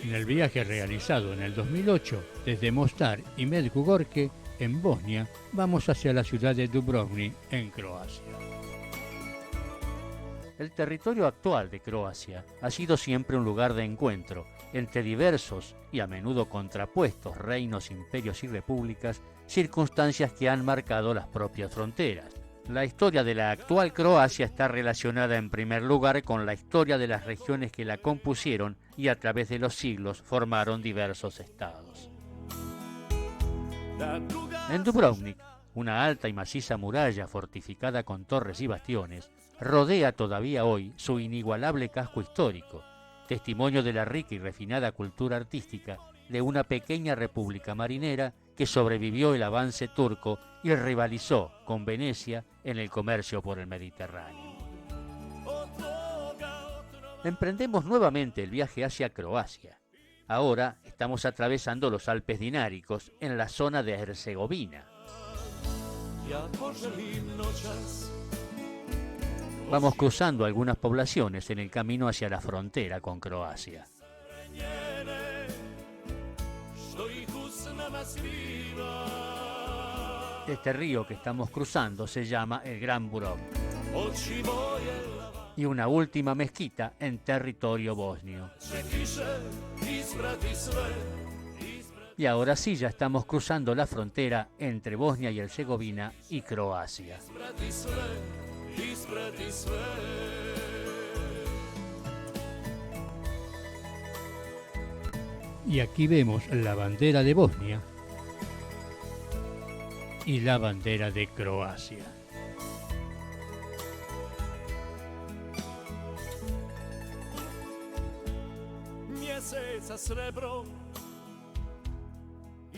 En el viaje realizado en el 2008 desde Mostar y Medjugorje, en Bosnia, vamos hacia la ciudad de Dubrovnik, en Croacia. El territorio actual de Croacia ha sido siempre un lugar de encuentro entre diversos y a menudo contrapuestos reinos, imperios y repúblicas, circunstancias que han marcado las propias fronteras. La historia de la actual Croacia está relacionada en primer lugar con la historia de las regiones que la compusieron y a través de los siglos formaron diversos estados. En Dubrovnik, una alta y maciza muralla fortificada con torres y bastiones rodea todavía hoy su inigualable casco histórico, testimonio de la rica y refinada cultura artística de una pequeña república marinera que sobrevivió el avance turco y rivalizó con Venecia en el comercio por el Mediterráneo. Emprendemos nuevamente el viaje hacia Croacia. Ahora estamos atravesando los Alpes Dináricos en la zona de Herzegovina. Vamos cruzando algunas poblaciones en el camino hacia la frontera con Croacia. Este río que estamos cruzando se llama el Gran Burog. Y una última mezquita en territorio bosnio. Y ahora sí ya estamos cruzando la frontera entre Bosnia y Herzegovina y Croacia. Y aquí vemos la bandera de Bosnia y la bandera de Croacia.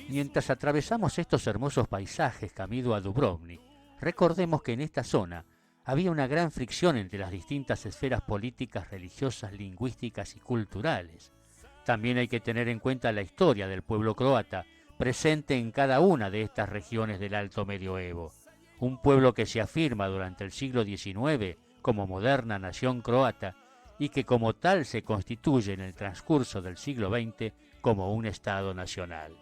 Mientras atravesamos estos hermosos paisajes camino a Dubrovnik, recordemos que en esta zona había una gran fricción entre las distintas esferas políticas, religiosas, lingüísticas y culturales. También hay que tener en cuenta la historia del pueblo croata, presente en cada una de estas regiones del Alto Medioevo. Un pueblo que se afirma durante el siglo XIX como moderna nación croata y que como tal se constituye en el transcurso del siglo XX como un Estado nacional.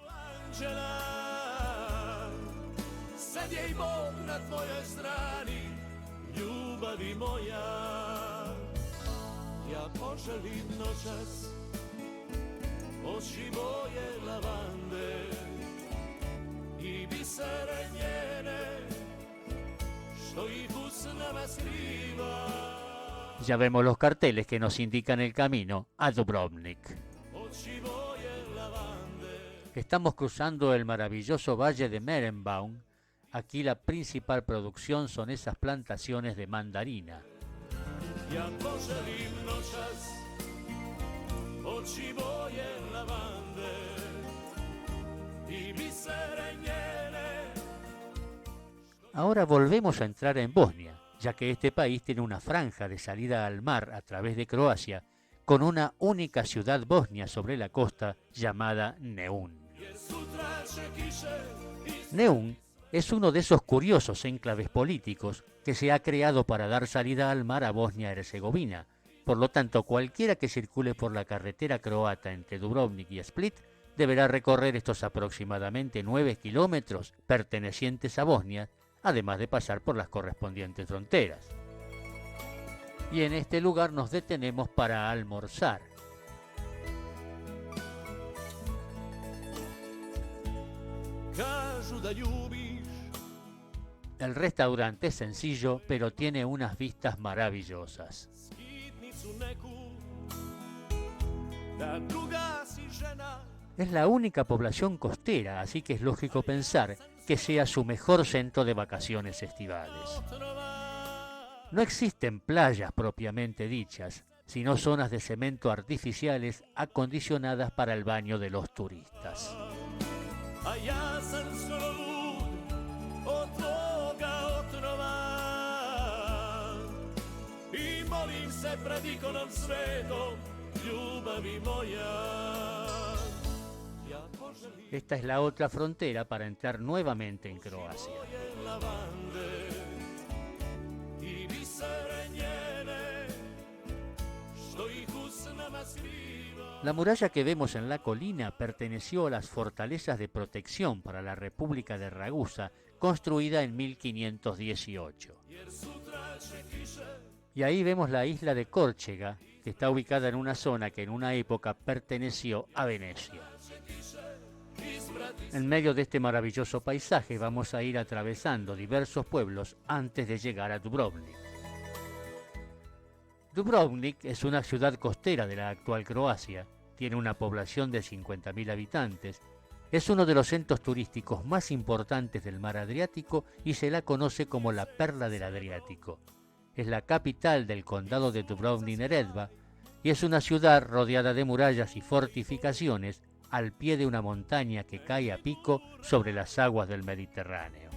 Ya vemos los carteles que nos indican el camino a Dubrovnik. Estamos cruzando el maravilloso valle de Merenbaum. Aquí la principal producción son esas plantaciones de mandarina. Ahora volvemos a entrar en Bosnia, ya que este país tiene una franja de salida al mar a través de Croacia, con una única ciudad bosnia sobre la costa llamada Neum. Neum es uno de esos curiosos enclaves políticos que se ha creado para dar salida al mar a Bosnia-Herzegovina. Por lo tanto, cualquiera que circule por la carretera croata entre Dubrovnik y Split deberá recorrer estos aproximadamente 9 kilómetros pertenecientes a Bosnia, además de pasar por las correspondientes fronteras. Y en este lugar nos detenemos para almorzar. El restaurante es sencillo, pero tiene unas vistas maravillosas. Es la única población costera, así que es lógico pensar que sea su mejor centro de vacaciones estivales. No existen playas propiamente dichas, sino zonas de cemento artificiales acondicionadas para el baño de los turistas. Esta es la otra frontera para entrar nuevamente en Croacia. La muralla que vemos en la colina perteneció a las fortalezas de protección para la República de Ragusa, construida en 1518. Y ahí vemos la isla de Córcega, que está ubicada en una zona que en una época perteneció a Venecia. En medio de este maravilloso paisaje vamos a ir atravesando diversos pueblos antes de llegar a Dubrovnik. Dubrovnik es una ciudad costera de la actual Croacia, tiene una población de 50.000 habitantes, es uno de los centros turísticos más importantes del mar Adriático y se la conoce como la Perla del Adriático. Es la capital del condado de Dubrovnik-Neretva y es una ciudad rodeada de murallas y fortificaciones al pie de una montaña que cae a pico sobre las aguas del Mediterráneo.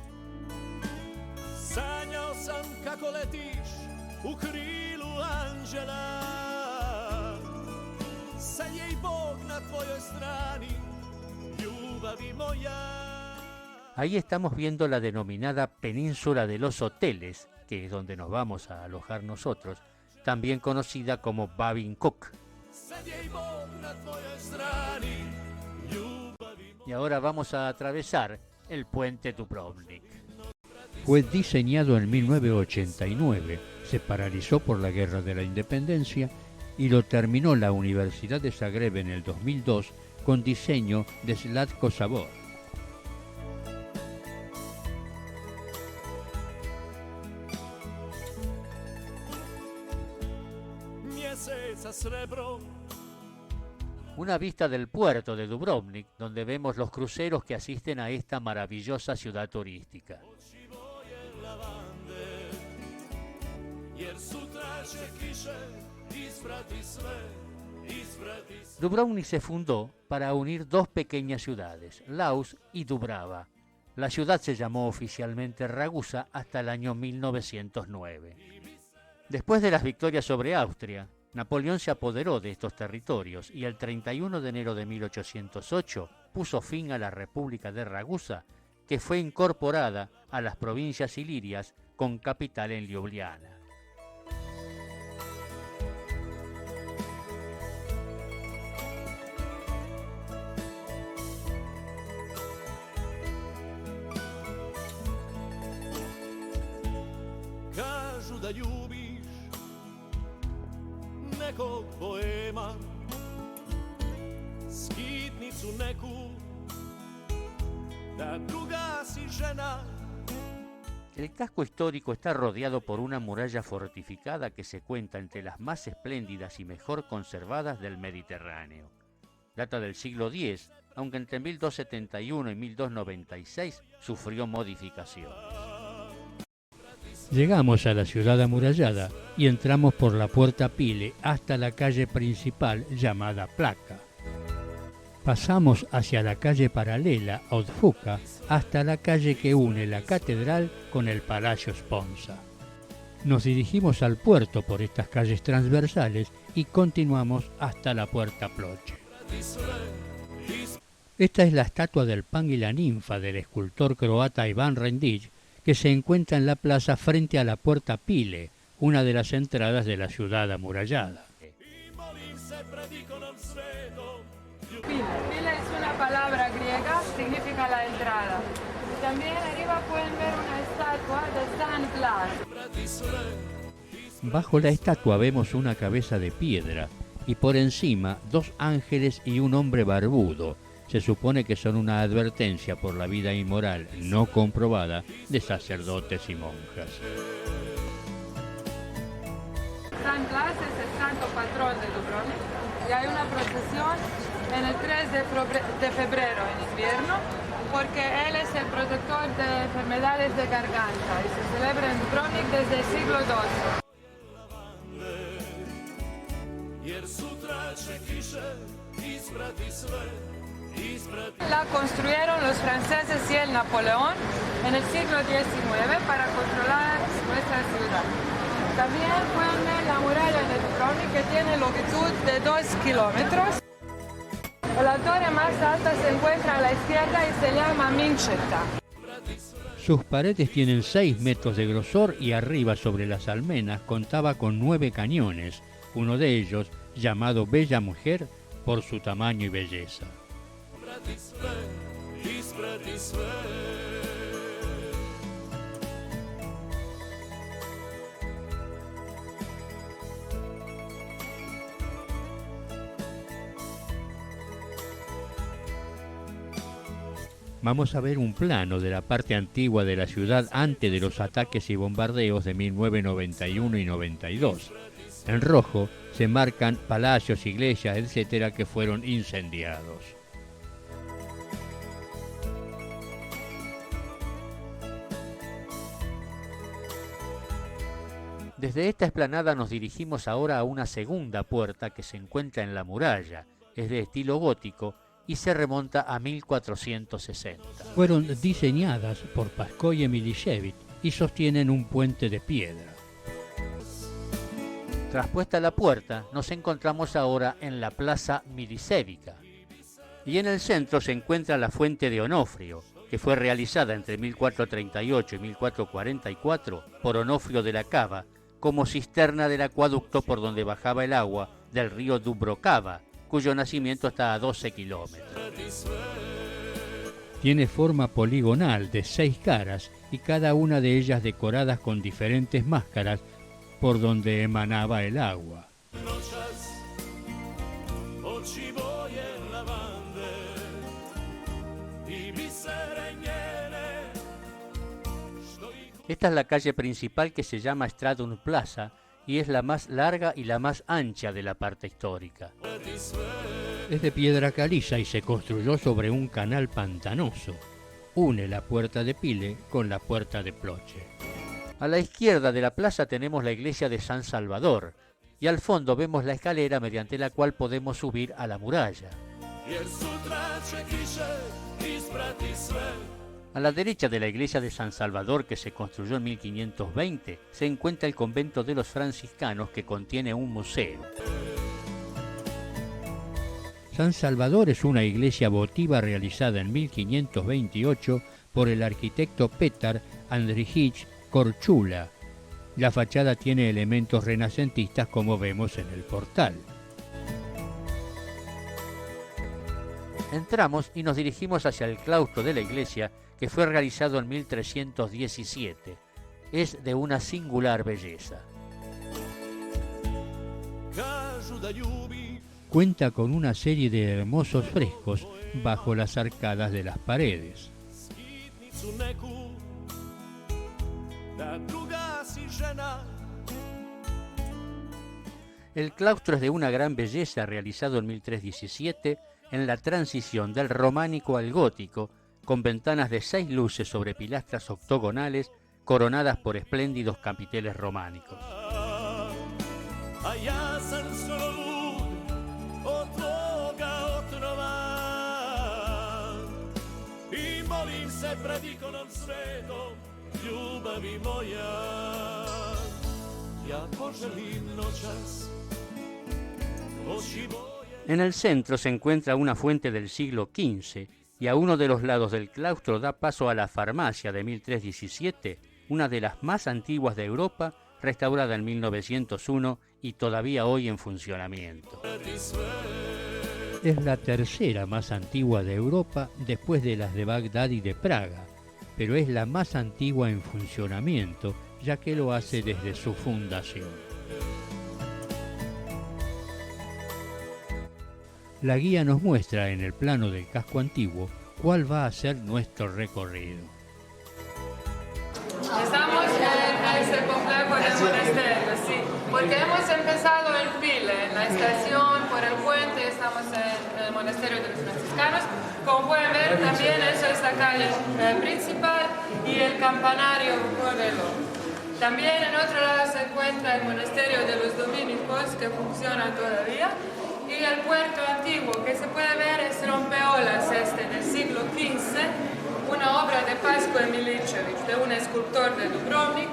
Ahí estamos viendo la denominada Península de los Hoteles, que es donde nos vamos a alojar nosotros, también conocida como Babin Kuk. Y ahora vamos a atravesar el puente Dubrovnik. Fue diseñado en 1989, se paralizó por la Guerra de la Independencia y lo terminó la Universidad de Zagreb en el 2002 con diseño de Zlatko Sabor. Una vista del puerto de Dubrovnik, donde vemos los cruceros que asisten a esta maravillosa ciudad turística. Dubrovnik se fundó para unir dos pequeñas ciudades, Laus y Dubrava. La ciudad se llamó oficialmente Ragusa hasta el año 1909. Después de las victorias sobre Austria, Napoleón se apoderó de estos territorios y el 31 de enero de 1808 puso fin a la República de Ragusa, que fue incorporada a las provincias ilirias con capital en Ljubljana. Kažu da ljubiš nekog poema, skitnicu neku, da druga si žena. El casco histórico está rodeado por una muralla fortificada que se cuenta entre las más espléndidas y mejor conservadas del Mediterráneo. Data del siglo X, aunque entre 1271 y 1296 sufrió modificaciones. Llegamos a la ciudad amurallada y entramos por la puerta Pile hasta la calle principal llamada Placa. Pasamos hacia la calle paralela Odfuka hasta la calle que une la catedral con el Palacio Sponza. Nos dirigimos al puerto por estas calles transversales y continuamos hasta la puerta Ploče. Esta es la estatua del pan y la ninfa del escultor croata Ivan Rendić, que se encuentra en la plaza frente a la puerta Pile, una de las entradas de la ciudad amurallada. Pile es una palabra griega, significa la entrada. También arriba pueden ver una estatua de San Blas. Bajo la estatua vemos una cabeza de piedra y por encima dos ángeles y un hombre barbudo. Se supone que son una advertencia por la vida inmoral no comprobada de sacerdotes y monjas. San Blas es el santo patrón de Dubrovnik y hay una procesión en el 3 de febrero en invierno porque él es el protector de enfermedades de garganta y se celebra en Dubrovnik desde el siglo XII. La construyeron los franceses y el Napoleón en el siglo XIX para controlar nuestra ciudad. También pueden ver la muralla de Dubrovnik que tiene longitud de 2 kilómetros. La torre más alta se encuentra a la izquierda y se llama Minčeta. Sus paredes tienen 6 metros de grosor y arriba sobre las almenas contaba con 9 cañones. Uno de ellos, llamado Bella Mujer, por su tamaño y belleza. Vamos a ver un plano de la parte antigua de la ciudad antes de los ataques y bombardeos de 1991 y 92. En rojo se marcan palacios, iglesias, etcétera, que fueron incendiados. Desde esta explanada nos dirigimos ahora a una segunda puerta que se encuentra en la muralla. Es de estilo gótico y se remonta a 1460. Fueron diseñadas por Pascoye Milicevic y sostienen un puente de piedra. Traspuesta la puerta, nos encontramos ahora en la Plaza Milicevica. Y en el centro se encuentra la fuente de Onofrio, que fue realizada entre 1438 y 1444 por Onofrio de la Cava, como cisterna del acueducto por donde bajaba el agua del río Dubrocava, cuyo nacimiento está a 12 kilómetros. Tiene forma poligonal de 6 caras y cada una de ellas decoradas con diferentes máscaras por donde emanaba el agua. Esta es la calle principal que se llama Stradun Plaza y es la más larga y la más ancha de la parte histórica. Es de piedra caliza y se construyó sobre un canal pantanoso. Une la puerta de Pile con la puerta de Ploče. A la izquierda de la plaza tenemos la iglesia de San Salvador y al fondo vemos la escalera mediante la cual podemos subir a la muralla. A la derecha de la iglesia de San Salvador, que se construyó en 1520, se encuentra el convento de los franciscanos, que contiene un museo. San Salvador es una iglesia votiva realizada en 1528 por el arquitecto Petar Andrijić Korčula. La fachada tiene elementos renacentistas, como vemos en el portal. Entramos y nos dirigimos hacia el claustro de la iglesia, que fue realizado en 1317. Es de una singular belleza. Cuenta con una serie de hermosos frescos bajo las arcadas de las paredes. El claustro es de una gran belleza, realizado en 1317 en la transición del románico al gótico, con ventanas de 6 luces sobre pilastras octogonales coronadas por espléndidos capiteles románicos. En el centro se encuentra una fuente del siglo XV y a uno de los lados del claustro da paso a la farmacia de 1317, una de las más antiguas de Europa, restaurada en 1901 y todavía hoy en funcionamiento. Es la tercera más antigua de Europa después de las de Bagdad y de Praga, pero es la más antigua en funcionamiento, ya que lo hace desde su fundación. La guía nos muestra en el plano del casco antiguo cuál va a ser nuestro recorrido. Estamos en ese complejo del monasterio, sí, porque hemos empezado en Pile, en la estación, por el puente, estamos en el monasterio de los franciscanos. Como pueden ver, también eso es la calle principal y el campanario modelo. También en otro lado se encuentra el monasterio de los dominicos, que funciona todavía. Y el puerto antiguo, que se puede ver, es rompeolas del siglo XV, una obra de Pascoe Milicevic, de un escultor de Dubrovnik,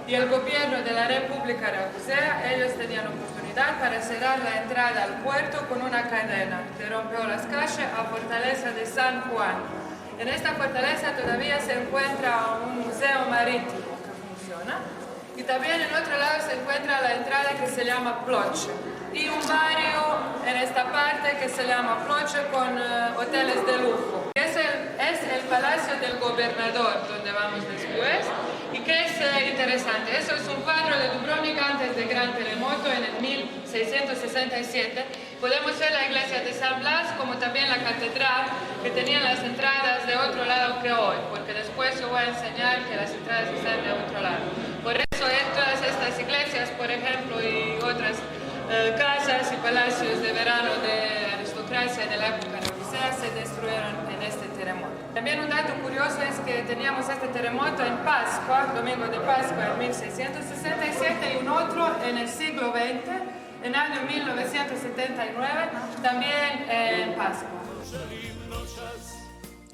y el gobierno de la República Ragusea. Ellos tenían oportunidad para cerrar la entrada al puerto con una cadena de rompeolas calle a Fortaleza de San Juan. En esta fortaleza todavía se encuentra un museo marítimo que funciona, y también en otro lado se encuentra la entrada que se llama Ploče. y un barrio en esta parte que se llama Ploče con hoteles de lujo. Es el Palacio del Gobernador, donde vamos después, y que es interesante. Eso es un cuadro de Dubrovnik antes del gran terremoto en el 1667. Podemos ver la iglesia de San Blas, como también la catedral, que tenían las entradas de otro lado que hoy, porque después yo voy a enseñar que las entradas están de otro lado. Por eso todas estas iglesias, por ejemplo, y otras casas y palacios de verano de aristocracia de la época nordicea se destruyeron en este terremoto. También un dato curioso es que teníamos este terremoto en Pascua, domingo de Pascua en 1667, y un otro en el siglo XX, en el año 1979, también en Pascua.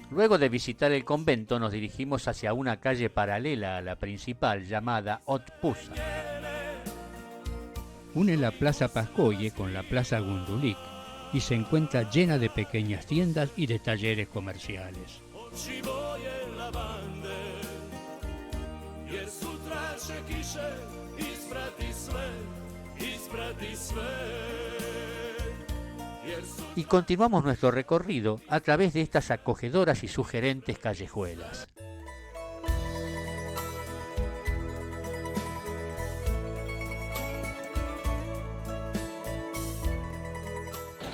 Luego de visitar el convento nos dirigimos hacia una calle paralela a la principal llamada Otpuza. Une la Plaza Pascoye con la Plaza Gundulik y se encuentra llena de pequeñas tiendas y de talleres comerciales. Y continuamos nuestro recorrido a través de estas acogedoras y sugerentes callejuelas.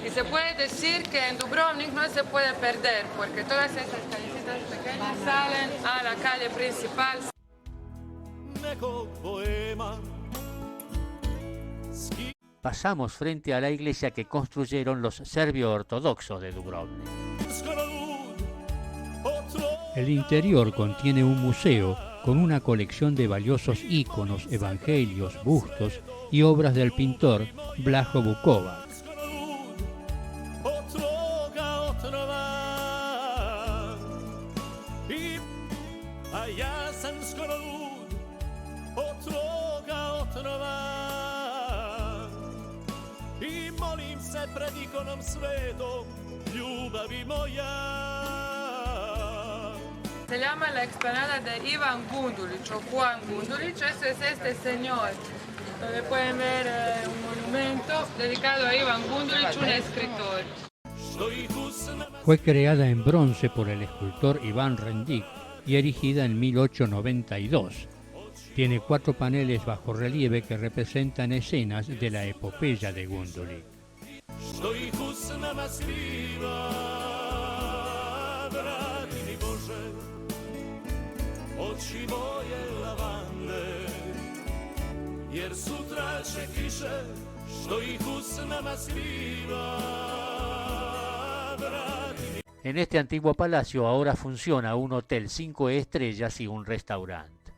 Y se puede decir que en Dubrovnik no se puede perder, porque todas estas callecitas pequeñas salen a la calle principal. Pasamos frente a la iglesia que construyeron los serbio-ortodoxos de Dubrovnik. El interior contiene un museo con una colección de valiosos íconos, evangelios, bustos y obras del pintor Blajo Bukovac. Se llama la explanada de Ivan Gundulić o Juan Gundulić. Eso es este señor, donde pueden ver un monumento dedicado a Ivan Gundulić, un escritor. Fue creada en bronce por el escultor Iván Rendic y erigida en 1892. Tiene 4 paneles bajo relieve que representan escenas de la epopeya de Gundulić. En este antiguo palacio ahora funciona un hotel 5 estrellas y un restaurante.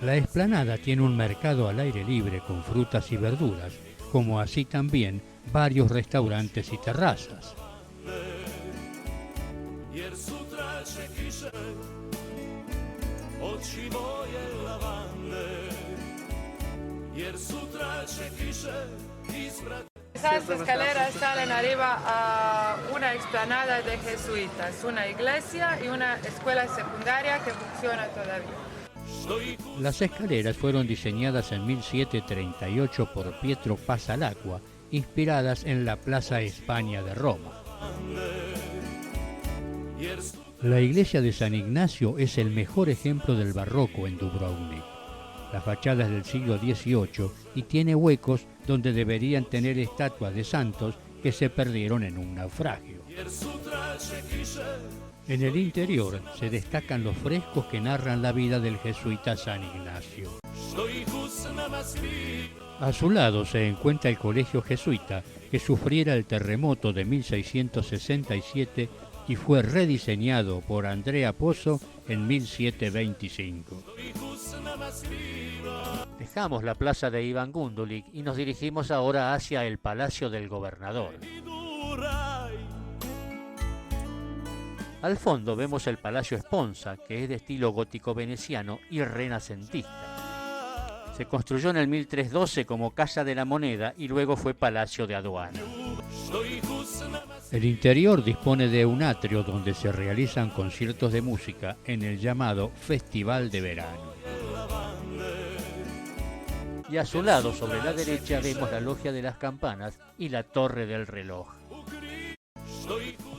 La explanada tiene un mercado al aire libre con frutas y verduras, como así también varios restaurantes y terrazas. Esas escaleras salen arriba a una explanada de jesuitas, una iglesia y una escuela secundaria que funciona todavía. Las escaleras fueron diseñadas en 1738 por Pietro Passalacqua, inspiradas en la Plaza España de Roma. La iglesia de San Ignacio es el mejor ejemplo del barroco en Dubrovnik. La fachada es del siglo XVIII y tiene huecos donde deberían tener estatuas de santos que se perdieron en un naufragio. En el interior se destacan los frescos que narran la vida del jesuita San Ignacio. A su lado se encuentra el colegio jesuita que sufriera el terremoto de 1667 y fue rediseñado por Andrea Pozzo en 1725. Dejamos la plaza de Ivan Gundulić y nos dirigimos ahora hacia el Palacio del Gobernador. Al fondo vemos el Palacio Esponza, que es de estilo gótico veneciano y renacentista. Se construyó en el 1312 como Casa de la Moneda y luego fue Palacio de Aduana. El interior dispone de un atrio donde se realizan conciertos de música en el llamado Festival de Verano. Y a su lado, sobre la derecha, vemos la Logia de las Campanas y la Torre del Reloj.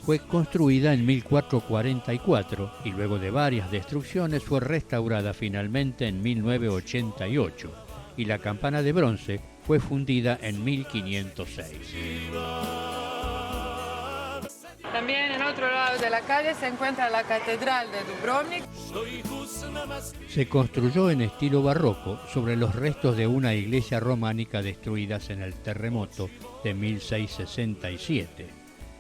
Fue construida en 1444 y luego de varias destrucciones fue restaurada finalmente en 1988 y la campana de bronce fue fundida en 1506. También en otro lado de la calle se encuentra la Catedral de Dubrovnik. Se construyó en estilo barroco sobre los restos de una iglesia románica destruidas en el terremoto de 1667.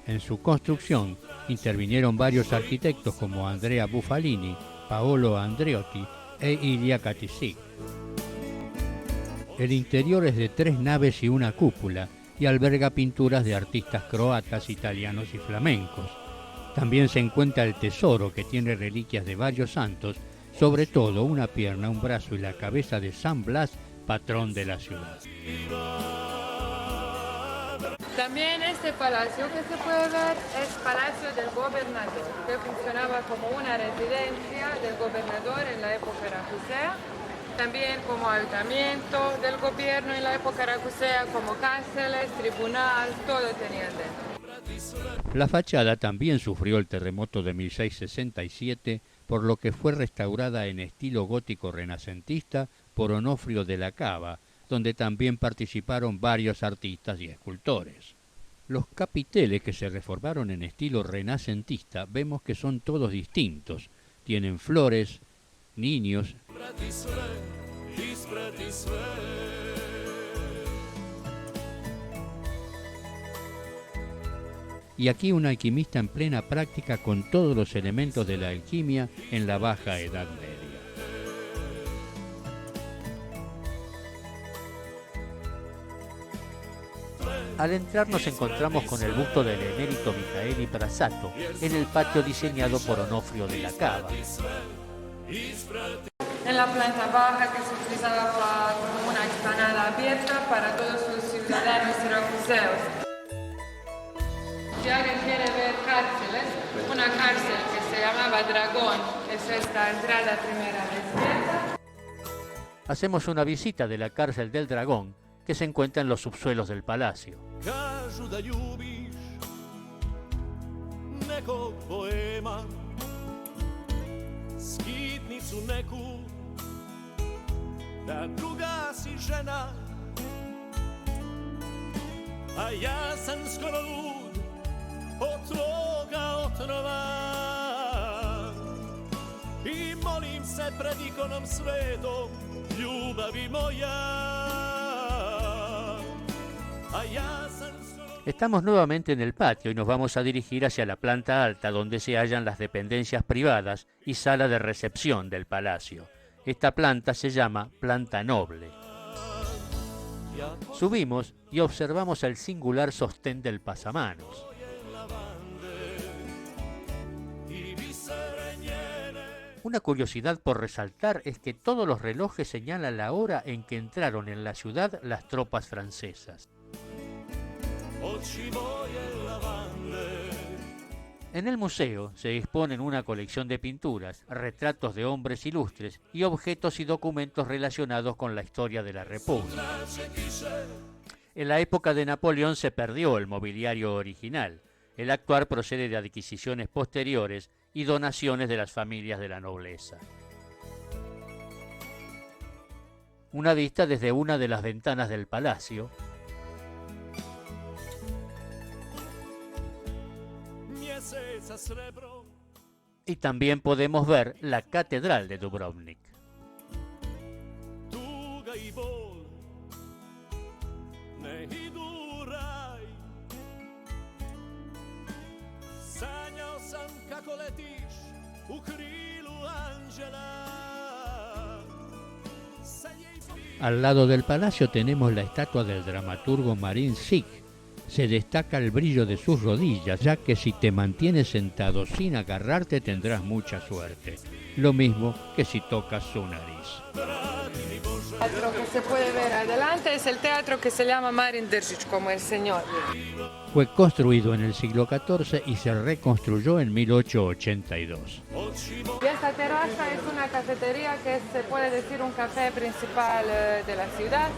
En su construcción intervinieron varios arquitectos como Andrea Buffalini, Paolo Andreotti e Ilya Katisic. El interior es de 3 naves y una cúpula y alberga pinturas de artistas croatas, italianos y flamencos. También se encuentra el tesoro, que tiene reliquias de varios santos, sobre todo una pierna, un brazo y la cabeza de San Blas, patrón de la ciudad. También este palacio que se puede ver es Palacio del Gobernador, que funcionaba como una residencia del gobernador en la época racusea, también como ayuntamiento del gobierno en la época racusea, como cárceles, tribunal, todo tenían dentro. La fachada también sufrió el terremoto de 1667, por lo que fue restaurada en estilo gótico renacentista por Onofrio de la Cava, donde también participaron varios artistas y escultores. Los capiteles que se reformaron en estilo renacentista vemos que son todos distintos. Tienen flores, niños y aquí un alquimista en plena práctica con todos los elementos de la alquimia en la Baja Edad Media. Al entrar nos encontramos con el busto del emérito Michaeli Prasatto en el patio diseñado por Onofrio de la Cava. En la planta baja, que se utilizaba como una explanada abierta para todos los ciudadanos racuseos. Si alguien quiere ver cárceles, una cárcel que se llamaba Dragón, es esta entrada primera a la izquierda. Hacemos una visita de la cárcel del Dragón, que se encuentra en los subsuelos del palacio. Kažu da ljubiš nekog poema, skitnicu neku, da druga si žena, a ja sam skoro lud od tvoga otrova i molim se pred ikonom svetom, ljubavi moja. Estamos nuevamente en el patio y nos vamos a dirigir hacia la planta alta, donde se hallan las dependencias privadas y sala de recepción del palacio. Esta planta se llama planta noble. Subimos y observamos el singular sostén del pasamanos. Una curiosidad por resaltar es que todos los relojes señalan la hora en que entraron en la ciudad las tropas francesas. En el museo se disponen una colección de pinturas, retratos de hombres ilustres y objetos y documentos relacionados con la historia de la República. En la época de Napoleón se perdió el mobiliario original. El actual procede de adquisiciones posteriores y donaciones de las familias de la nobleza. Una vista desde una de las ventanas del palacio. Y también podemos ver la Catedral de Dubrovnik. Al lado del palacio tenemos la estatua del dramaturgo Marin Sik. Se destaca el brillo de sus rodillas, ya que si te mantienes sentado sin agarrarte tendrás mucha suerte. Lo mismo que si tocas su nariz. El teatro que se puede ver adelante es el teatro que se llama Marin Držić, como el señor. Fue construido en el siglo XIV y se reconstruyó en 1882. Y esta terraza es una cafetería que se puede decir un café principal de la ciudad.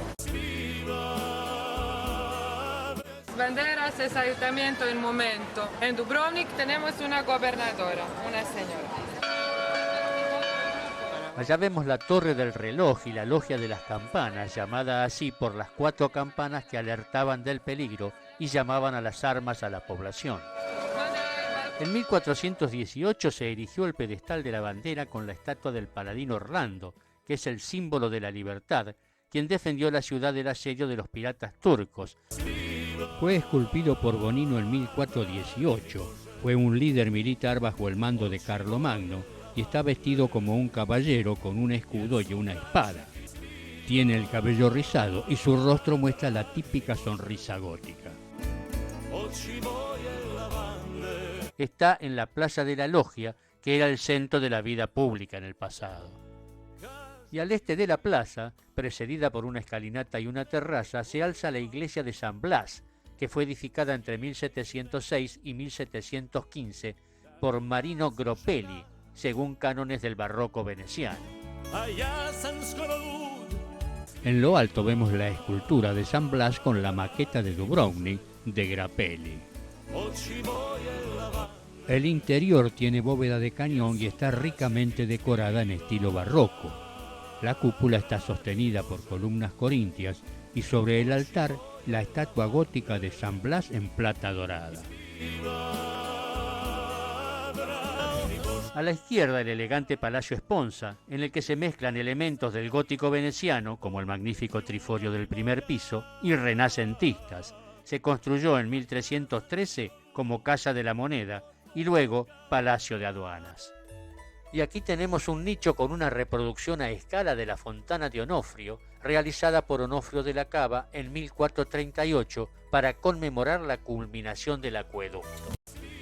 Banderas es ayuntamiento en momento. En Dubrovnik tenemos una gobernadora, una señora. Allá vemos la Torre del Reloj y la Logia de las Campanas, llamada así por las 4 campanas que alertaban del peligro y llamaban a las armas a la población. En 1418 se erigió el pedestal de la bandera con la estatua del paladín Orlando, que es el símbolo de la libertad, quien defendió la ciudad del asedio de los piratas turcos. Fue esculpido por Bonino en 1418. Fue un líder militar bajo el mando de Carlomagno y está vestido como un caballero con un escudo y una espada. Tiene el cabello rizado y su rostro muestra la típica sonrisa gótica. Está en la Plaza de la Logia, que era el centro de la vida pública en el pasado. Y al este de la plaza, precedida por una escalinata y una terraza, se alza la iglesia de San Blas, que fue edificada entre 1706 y 1715 por Marino Gropelli, según cánones del barroco veneciano. En lo alto vemos la escultura de San Blas con la maqueta de Dubrovnik de Gropelli. El interior tiene bóveda de cañón y está ricamente decorada en estilo barroco. La cúpula está sostenida por columnas corintias y sobre el altar la estatua gótica de San Blas en plata dorada. A la izquierda el elegante Palacio Esponza, en el que se mezclan elementos del gótico veneciano, como el magnífico triforio del primer piso, y renacentistas. Se construyó en 1313 como Casa de la Moneda y luego Palacio de Aduanas. Y aquí tenemos un nicho con una reproducción a escala de la Fontana de Onofrio, realizada por Onofrio de la Cava en 1438 para conmemorar la culminación del acueducto.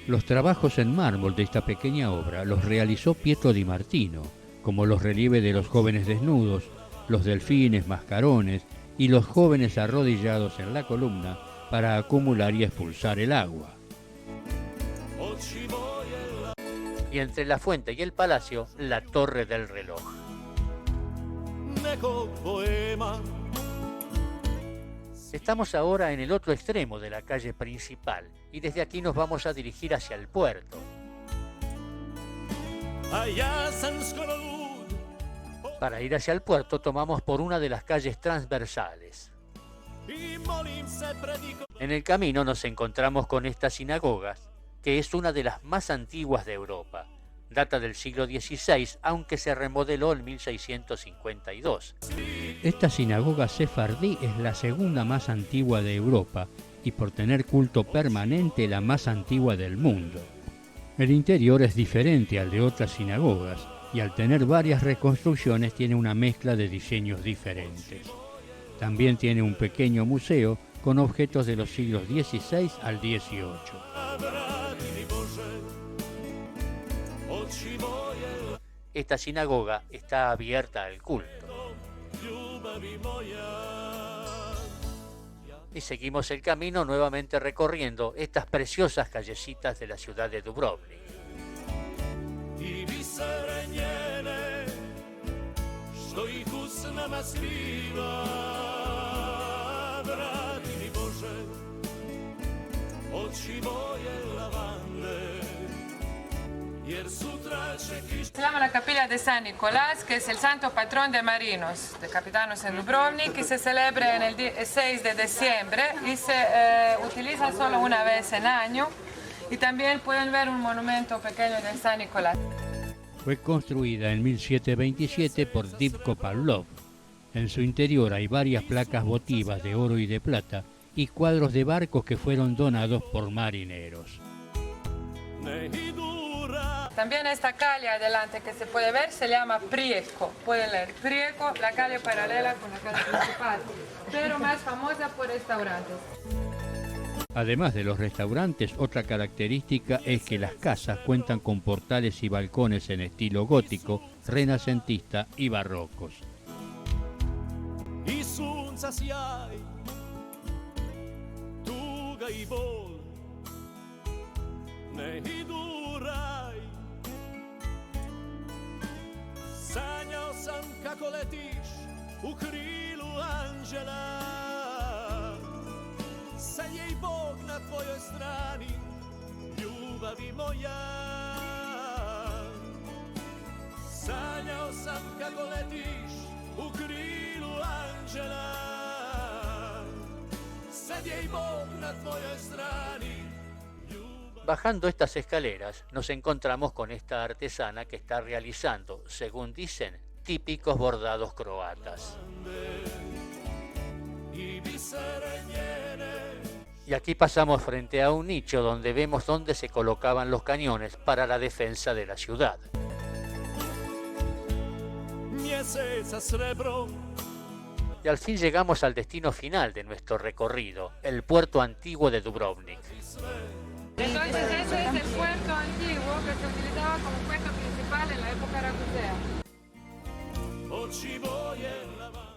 Los trabajos en mármol de esta pequeña obra los realizó Pietro Di Martino, como los relieves de los jóvenes desnudos, los delfines mascarones y los jóvenes arrodillados en la columna para acumular y expulsar el agua. Y entre la fuente y el palacio, la Torre del Reloj. Estamos ahora en el otro extremo de la calle principal y desde aquí nos vamos a dirigir hacia el puerto. Para ir hacia el puerto tomamos por una de las calles transversales. En el camino nos encontramos con esta sinagoga, que es una de las más antiguas de Europa. Data del siglo XVI, aunque se remodeló en 1652. Esta sinagoga sefardí es la segunda más antigua de Europa y por tener culto permanente la más antigua del mundo. El interior es diferente al de otras sinagogas y al tener varias reconstrucciones tiene una mezcla de diseños diferentes. También tiene un pequeño museo con objetos de los siglos XVI al XVIII. Esta sinagoga está abierta al culto. Y seguimos el camino nuevamente recorriendo estas preciosas callecitas de la ciudad de Dubrovnik. Se llama la capilla de San Nicolás, que es el santo patrón de marinos, de capitanos en Dubrovnik, y se celebra en el 6 de diciembre y se utiliza solo una vez en año. Y también pueden ver un monumento pequeño de San Nicolás. Fue construida en 1727 por Divko Pavlov. En su interior hay varias placas votivas de oro y de plata y cuadros de barcos que fueron donados por marineros. También esta calle adelante que se puede ver se llama Prieco. Pueden leer Prieco, la calle paralela con la calle principal, pero más famosa por restaurantes. Además de los restaurantes, otra característica es que las casas cuentan con portales y balcones en estilo gótico, renacentista y barrocos. sunca sjaj, tuga i bol ne idu u raj. Sanjao sam kako letiš u krilu anđela, sad je i Bog na tvojoj strani, ljubavi moja. Sanjao sam kako letiš u krilu anđela, sad je i Bog na tvojoj strani. Bajando estas escaleras nos encontramos con esta artesana que está realizando, según dicen, típicos bordados croatas. Y aquí pasamos frente a un nicho donde vemos dónde se colocaban los cañones para la defensa de la ciudad. Y al fin llegamos al destino final de nuestro recorrido, el puerto antiguo de Dubrovnik. Entonces ese es el puerto antiguo que se utilizaba como puerto principal en la época ragusea.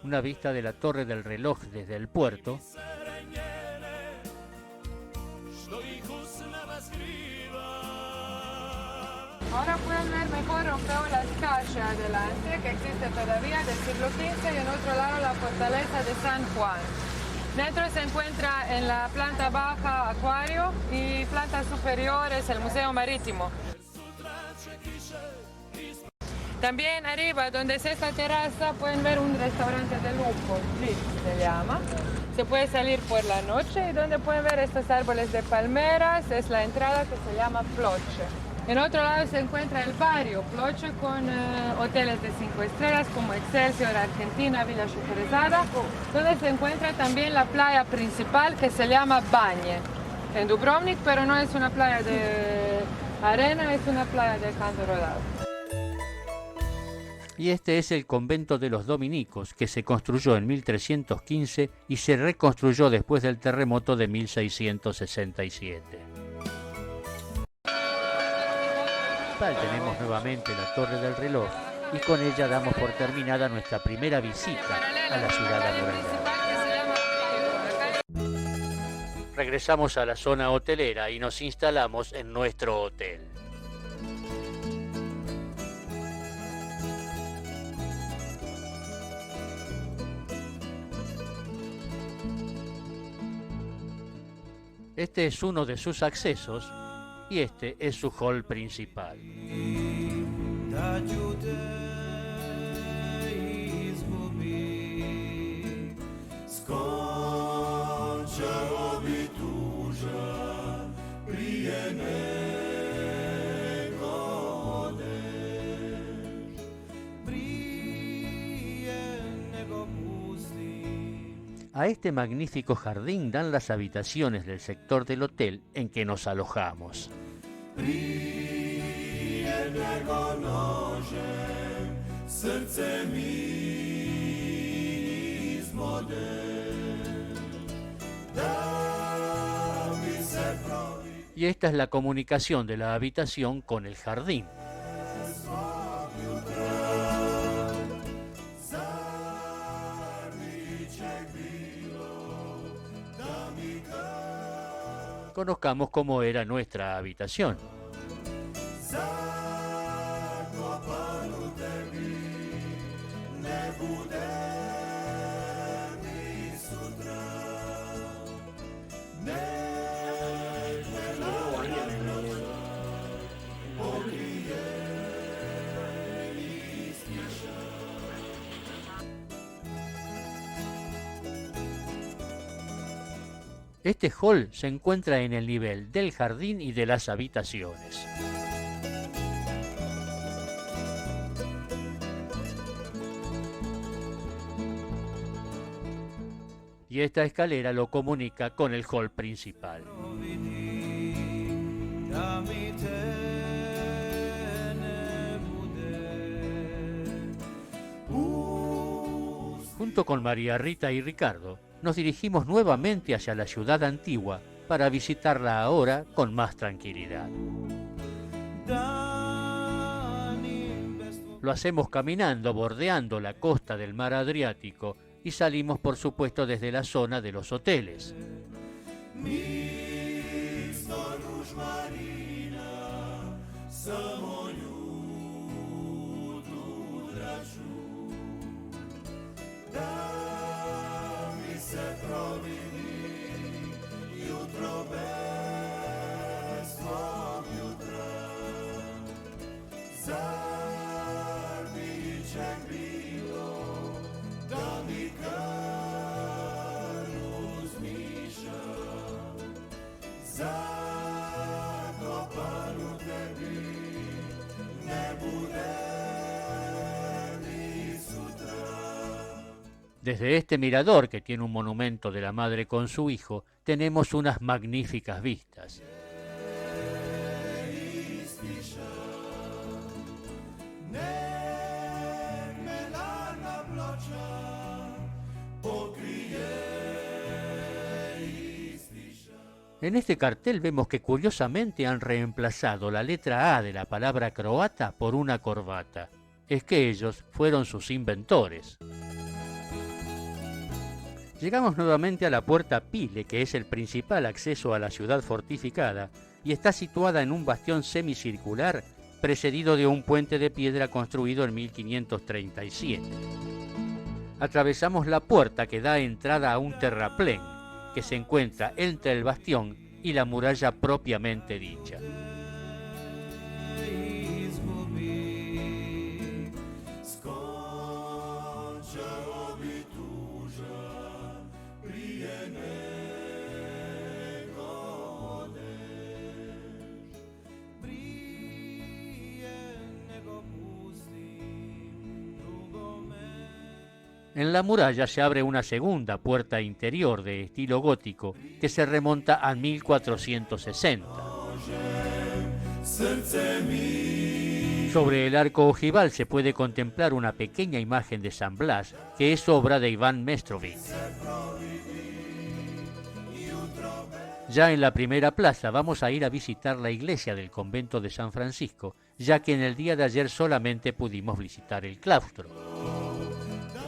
Una vista de la torre del reloj desde el puerto ahora pueden ver mejor un poco la escarcha adelante, que existe todavía del siglo XV, y en otro lado la fortaleza de San Juan. Dentro se encuentra en la planta baja acuario y planta superior es el Museo Marítimo. También arriba, donde es esta terraza, pueden ver un restaurante de lujo, se llama. Se puede salir por la noche y donde pueden ver estos árboles de palmeras es la entrada que se llama Ploče. En otro lado se encuentra el barrio Ploče con hoteles de 5 estrellas como Excelsior, Argentina, Villa Šukerezada, donde se encuentra también la playa principal que se llama Banje en Dubrovnik, pero no es una playa de arena, es una playa de canto rodado. Y este es el convento de los dominicos, que se construyó en 1315 y se reconstruyó después del terremoto de 1667. Tenemos nuevamente la torre del reloj y con ella damos por terminada nuestra primera visita a la ciudad amurallada. Regresamos a la zona hotelera y nos instalamos en nuestro hotel. Este es uno de sus accesos y este es su hall principal. A este magnífico jardín dan las habitaciones del sector del hotel en que nos alojamos. Y esta es la comunicación de la habitación con el jardín. Conozcamos cómo era nuestra habitación. Este hall se encuentra en el nivel del jardín y de las habitaciones. Y esta escalera lo comunica con el hall principal. Junto con María Rita y Ricardo, nos dirigimos nuevamente hacia la ciudad antigua para visitarla ahora con más tranquilidad. Lo hacemos caminando, bordeando la costa del mar Adriático y salimos por supuesto desde la zona de los hoteles. Desde este mirador, que tiene un monumento de la madre con su hijo, tenemos unas magníficas vistas. En este cartel vemos que curiosamente han reemplazado la letra A de la palabra croata por una corbata. Es que ellos fueron sus inventores. Llegamos nuevamente a la puerta Pile, que es el principal acceso a la ciudad fortificada, y está situada en un bastión semicircular precedido de un puente de piedra construido en 1537. Atravesamos la puerta que da entrada a un terraplén, que se encuentra entre el bastión y la muralla propiamente dicha. En la muralla se abre una segunda puerta interior de estilo gótico que se remonta a 1460. Sobre el arco ojival se puede contemplar una pequeña imagen de San Blas, que es obra de Iván Mestrovich. Ya en la primera plaza vamos a ir a visitar la iglesia del convento de San Francisco, ya que en el día de ayer solamente pudimos visitar el claustro.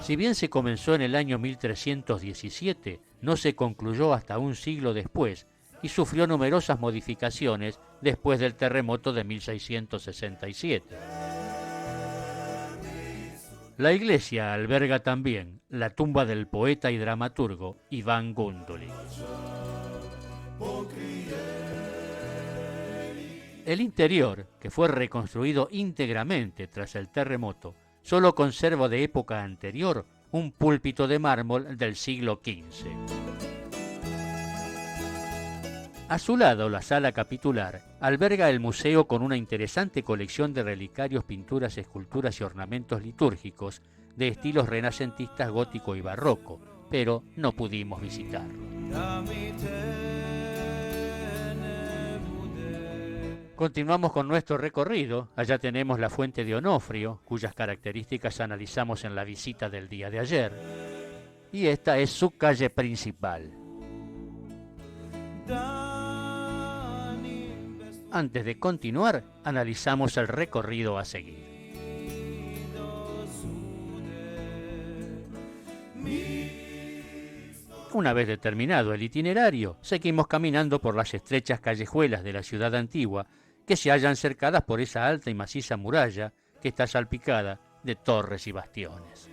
Si bien se comenzó en el año 1317, no se concluyó hasta un siglo después y sufrió numerosas modificaciones después del terremoto de 1667. La iglesia alberga también la tumba del poeta y dramaturgo Iván Gunduli. El interior, que fue reconstruido íntegramente tras el terremoto, solo conserva de época anterior un púlpito de mármol del siglo XV. A su lado, la sala capitular alberga el museo con una interesante colección de relicarios, pinturas, esculturas y ornamentos litúrgicos de estilos renacentistas, gótico y barroco, pero no pudimos visitarlo. Continuamos con nuestro recorrido. Allá tenemos la fuente de Onofrio, cuyas características analizamos en la visita del día de ayer. Y esta es su calle principal. Antes de continuar, analizamos el recorrido a seguir. Una vez determinado el itinerario, seguimos caminando por las estrechas callejuelas de la ciudad antigua, que se hallan cercadas por esa alta y maciza muralla que está salpicada de torres y bastiones.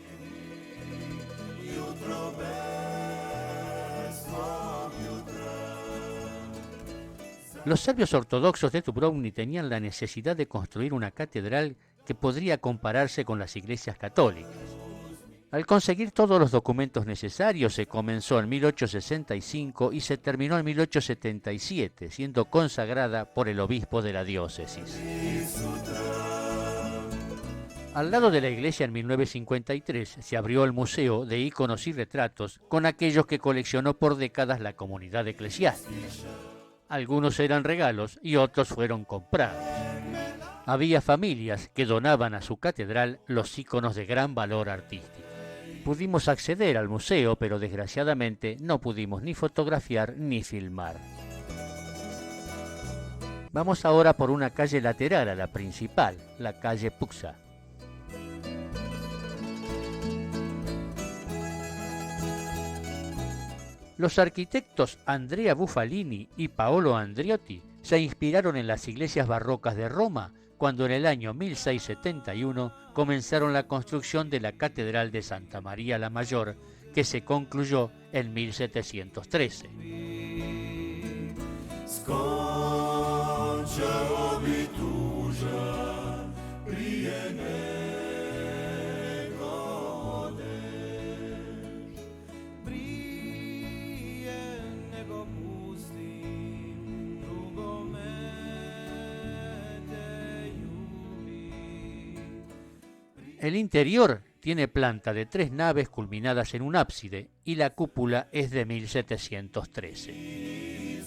Los serbios ortodoxos de Dubrovnik tenían la necesidad de construir una catedral que podría compararse con las iglesias católicas. Al conseguir todos los documentos necesarios, se comenzó en 1865 y se terminó en 1877, siendo consagrada por el obispo de la diócesis. Al lado de la iglesia, en 1953, se abrió el Museo de Íconos y Retratos con aquellos que coleccionó por décadas la comunidad eclesiástica. Algunos eran regalos y otros fueron comprados. Había familias que donaban a su catedral los íconos de gran valor artístico. Pudimos acceder al museo, pero desgraciadamente no pudimos ni fotografiar ni filmar. Vamos ahora por una calle lateral a la principal, la calle Puxa. Los arquitectos Andrea Buffalini y Paolo Andriotti se inspiraron en las iglesias barrocas de Roma cuando en el año 1671 comenzaron la construcción de la Catedral de Santa María la Mayor, que se concluyó en 1713. El interior tiene planta de 3 naves culminadas en un ábside y la cúpula es de 1713.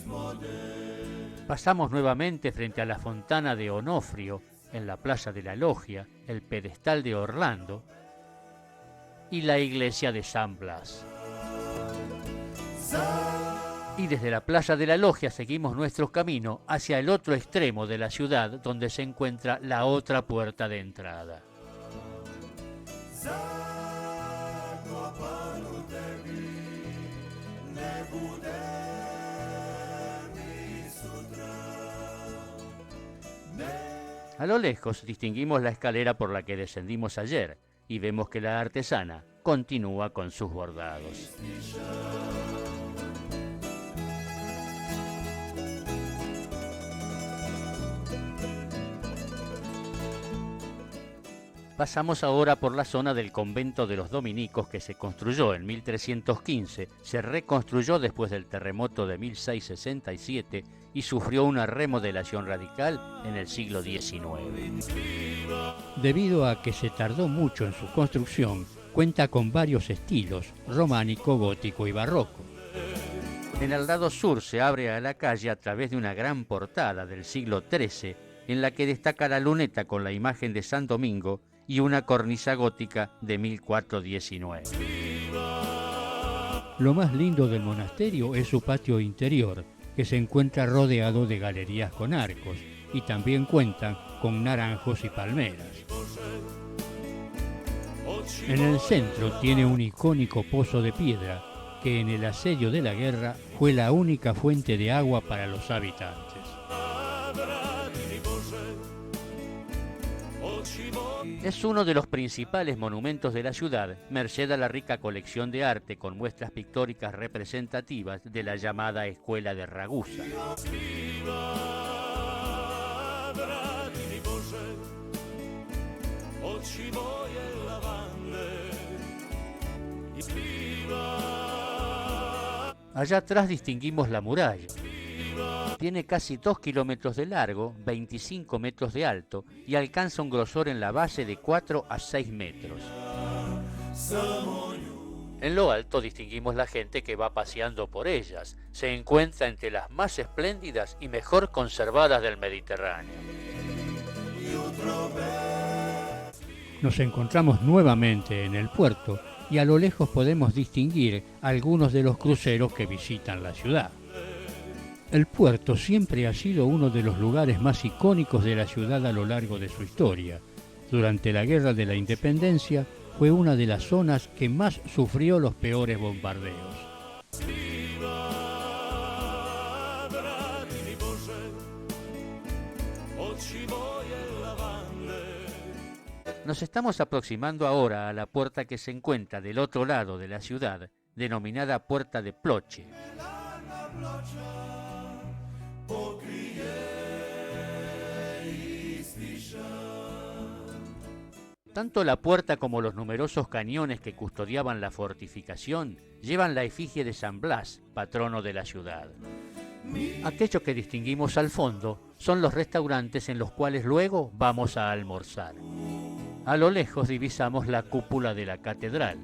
Pasamos nuevamente frente a la fontana de Onofrio, en la Plaza de la Logia, el pedestal de Orlando y la iglesia de San Blas. Y desde la Plaza de la Logia seguimos nuestro camino hacia el otro extremo de la ciudad, donde se encuentra la otra puerta de entrada. A lo lejos distinguimos la escalera por la que descendimos ayer y vemos que la artesana continúa con sus bordados. Pasamos ahora por la zona del convento de los dominicos que se construyó en 1315, se reconstruyó después del terremoto de 1667 y sufrió una remodelación radical en el siglo XIX. Debido a que se tardó mucho en su construcción, cuenta con varios estilos, románico, gótico y barroco. En el lado sur se abre a la calle a través de una gran portada del siglo XIII, en la que destaca la luneta con la imagen de San Domingo y una cornisa gótica de 1419. Lo más lindo del monasterio es su patio interior, que se encuentra rodeado de galerías con arcos, y también cuentan con naranjos y palmeras. En el centro tiene un icónico pozo de piedra, que en el asedio de la guerra fue la única fuente de agua para los habitantes. Es uno de los principales monumentos de la ciudad, merced a la rica colección de arte con muestras pictóricas representativas de la llamada Escuela de Ragusa. Allá atrás distinguimos la muralla. Tiene casi 2 kilómetros de largo, 25 metros de alto y alcanza un grosor en la base de 4 a 6 metros. En lo alto distinguimos la gente que va paseando por ellas. Se encuentra entre las más espléndidas y mejor conservadas del Mediterráneo. Nos encontramos nuevamente en el puerto y a lo lejos podemos distinguir algunos de los cruceros que visitan la ciudad. El puerto siempre ha sido uno de los lugares más icónicos de la ciudad a lo largo de su historia. Durante la Guerra de la Independencia fue una de las zonas que más sufrió los peores bombardeos. Nos estamos aproximando ahora a la puerta que se encuentra del otro lado de la ciudad, denominada Puerta de Ploče. Tanto la puerta como los numerosos cañones que custodiaban la fortificación llevan la efigie de San Blas, patrono de la ciudad. Aquello que distinguimos al fondo son los restaurantes en los cuales luego vamos a almorzar. A lo lejos divisamos la cúpula de la catedral.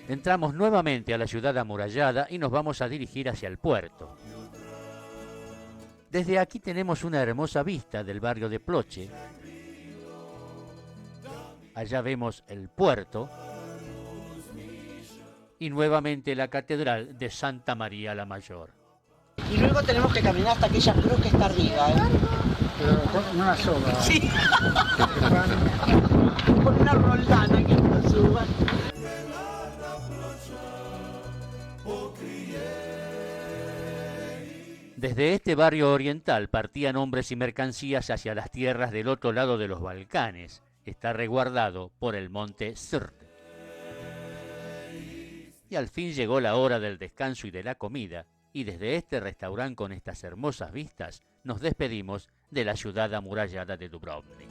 Entramos nuevamente a la ciudad amurallada y nos vamos a dirigir hacia el puerto. Desde aquí tenemos una hermosa vista del barrio de Ploče. Allá vemos el puerto y nuevamente la catedral de Santa María la Mayor. Y luego tenemos que caminar hasta aquella cruz que está arriba, ¿eh? Pero con una soga. Sí. Con una roldana que nos suba. Desde este barrio oriental partían hombres y mercancías hacia las tierras del otro lado de los Balcanes. Está resguardado por el monte Srd. Y al fin llegó la hora del descanso y de la comida, y desde este restaurante con estas hermosas vistas nos despedimos de la ciudad amurallada de Dubrovnik.